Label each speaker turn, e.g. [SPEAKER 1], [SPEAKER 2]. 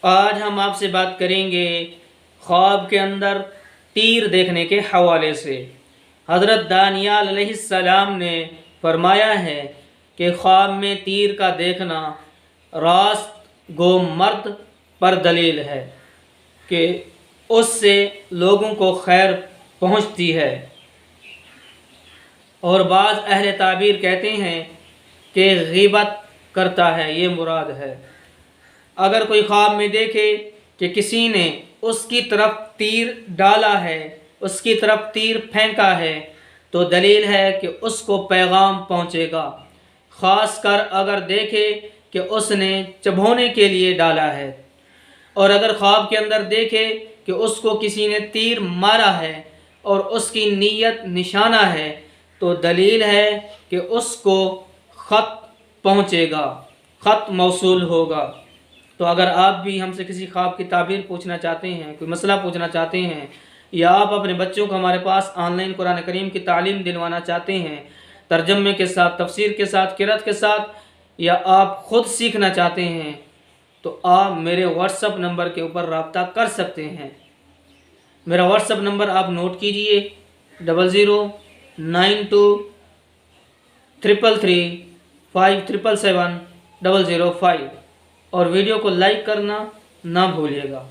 [SPEAKER 1] آج ہم آپ سے بات کریں گے خواب کے اندر تیر دیکھنے کے حوالے سے۔ حضرت دانیال علیہ السلام نے فرمایا ہے کہ خواب میں تیر کا دیکھنا راست گو مرد پر دلیل ہے کہ اس سے لوگوں کو خیر پہنچتی ہے، اور بعض اہل تعبیر کہتے ہیں کہ غیبت کرتا ہے، یہ مراد ہے۔ اگر کوئی خواب میں دیکھے کہ کسی نے اس کی طرف تیر ڈالا ہے، اس کی طرف تیر پھینکا ہے، تو دلیل ہے کہ اس کو پیغام پہنچے گا۔ خاص کر اگر دیکھے کہ اس نے چبھونے کے لیے ڈالا ہے، اور اگر خواب کے اندر دیکھے کہ اس کو کسی نے تیر مارا ہے اور اس کی نیت نشانہ ہے، تو دلیل ہے کہ اس کو خط پہنچے گا، خط موصول ہوگا۔ تو اگر آپ بھی ہم سے کسی خواب کی تعبیر پوچھنا چاہتے ہیں، کوئی مسئلہ پوچھنا چاہتے ہیں، یا آپ اپنے بچوں کو ہمارے پاس آن لائن قرآن کریم کی تعلیم دلوانا چاہتے ہیں، ترجمے کے ساتھ، تفسیر کے ساتھ، قرأت کے ساتھ، یا آپ خود سیکھنا چاہتے ہیں، تو آپ میرے واٹس ایپ نمبر کے اوپر رابطہ کر سکتے ہیں۔ میرا واٹس ایپ نمبر آپ نوٹ کیجئے، 00923335777005، اور ویڈیو کو لائک کرنا نہ بھولیے گا۔